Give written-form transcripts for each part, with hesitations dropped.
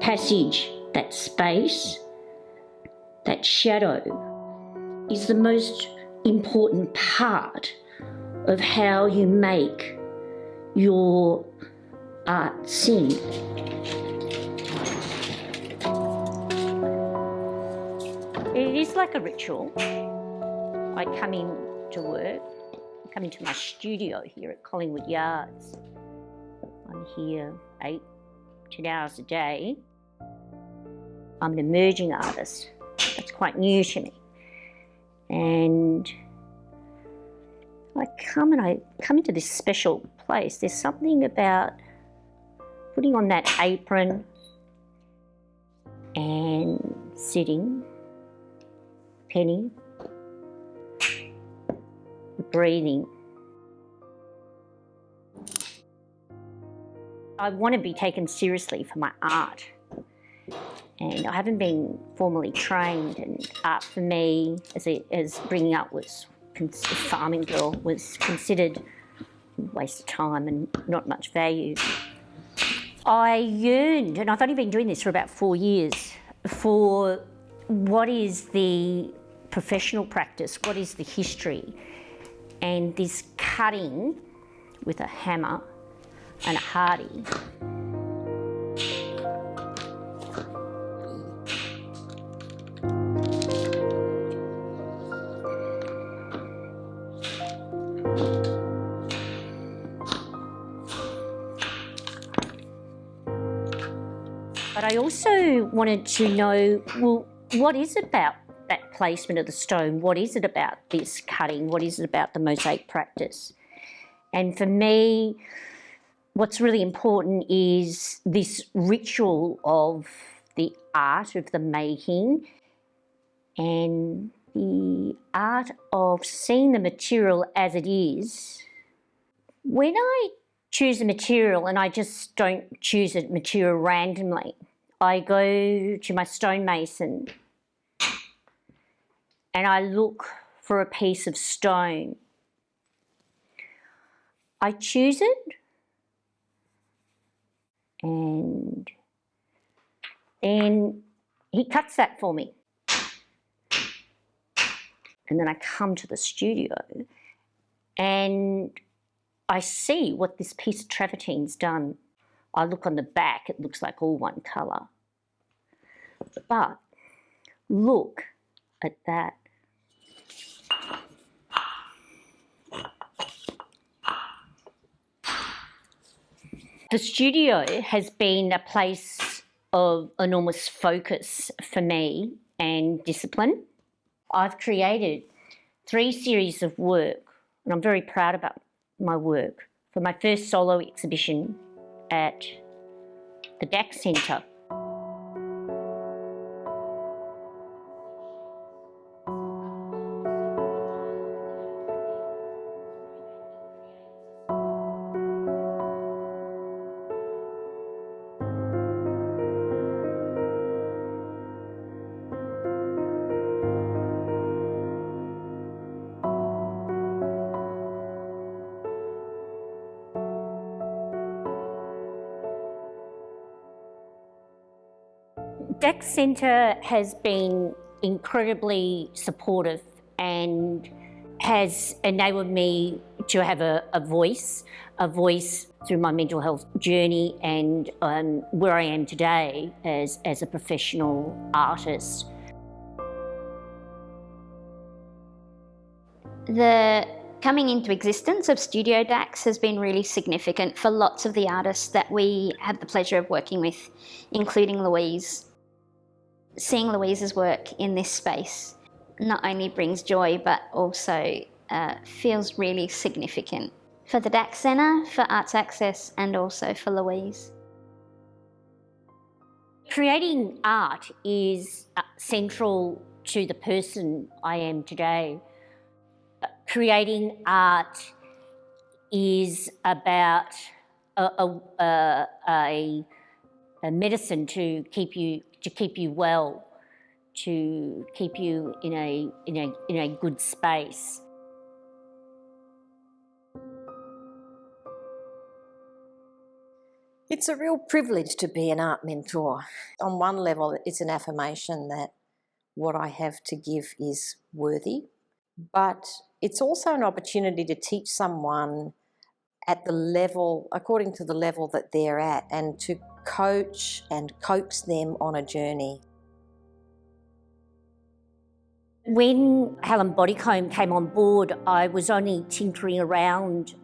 passage, that space, that shadow, is the most important part of how you make your art sing. It is like a ritual. I come in to work, I come into my studio here at Collingwood Yards. I'm here 8-10 hours a day. I'm an emerging artist. That's quite new to me. And I come into this special place. There's something about putting on that apron and sitting, penny, breathing. I want to be taken seriously for my art, and I haven't been formally trained, and art for me as bringing up was a farming girl was considered a waste of time and not much value. I yearned, and I've only been doing this for about 4 years, for what is the professional practice, what is the history, and this cutting with a hammer and a hardy. But I also wanted to know, well, what is it about that placement of the stone? What is it about this cutting? What is it about the mosaic practice? And for me, what's really important is this ritual of the art of the making and the art of seeing the material as it is. When I choose a material, and I just don't choose a material randomly, I go to my stonemason and I look for a piece of stone. I choose it, and then he cuts that for me. And then I come to the studio and I see what this piece of travertine's done. I look on the back, it looks like all one colour. But look at that. The studio has been a place of enormous focus for me and discipline. I've created 3 series of work, and I'm very proud about my work, for my first solo exhibition at the Dax Centre. Dax Centre has been incredibly supportive and has enabled me to have a voice through my mental health journey and where I am today as a professional artist. The coming into existence of Studio Dax has been really significant for lots of the artists that we have the pleasure of working with, including Louise. Seeing Louise's work in this space not only brings joy but also feels really significant for the Dax Centre, for Arts Access and also for Louise. Creating art is central to the person I am today. Creating art is about a medicine to keep you well, to keep you in a good space. It's a real privilege to be an art mentor. On one level, it's an affirmation that what I have to give is worthy, but it's also an opportunity to teach someone at the level, according to the level that they're at, and to coach and coax them on a journey. When Helen Bodycomb came on board, I was only tinkering around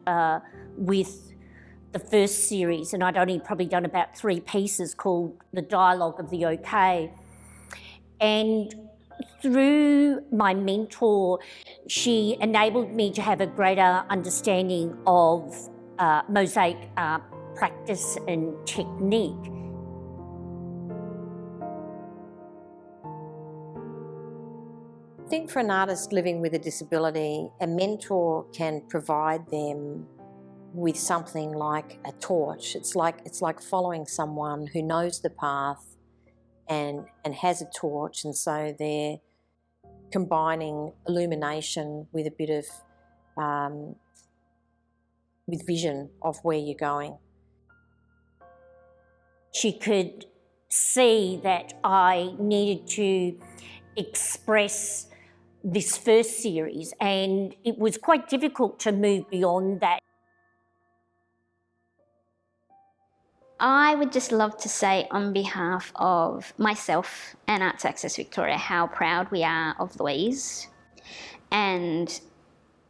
with the first series, and I'd only probably done about 3 pieces called The Dialogue of the OK. And through my mentor, she enabled me to have a greater understanding of mosaic practice and technique. I think for an artist living with a disability, a mentor can provide them with something like a torch. It's like following someone who knows the path and has a torch, and so they're combining illumination with a bit of with vision of where you're going. She could see that I needed to express this first series, and it was quite difficult to move beyond that. I would just love to say on behalf of myself and Arts Access Victoria how proud we are of Louise and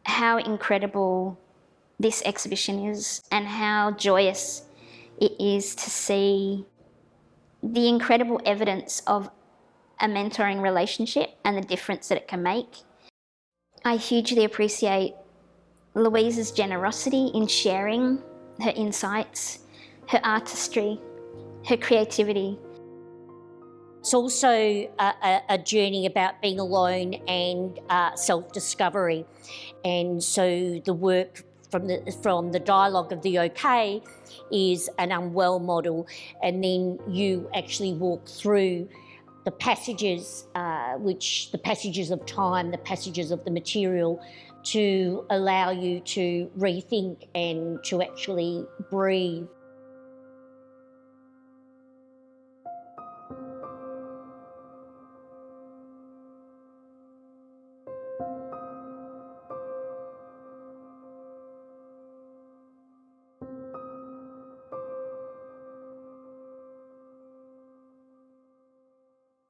how incredible this exhibition is and how joyous it is to see the incredible evidence of a mentoring relationship and the difference that it can make. I hugely appreciate Louise's generosity in sharing her insights, her artistry, her creativity. It's also a journey about being alone and self-discovery. And so the work from the dialogue of the OK is an unwell model, and then you actually walk through the passages, the passages of time, the passages of the material, to allow you to rethink and to actually breathe.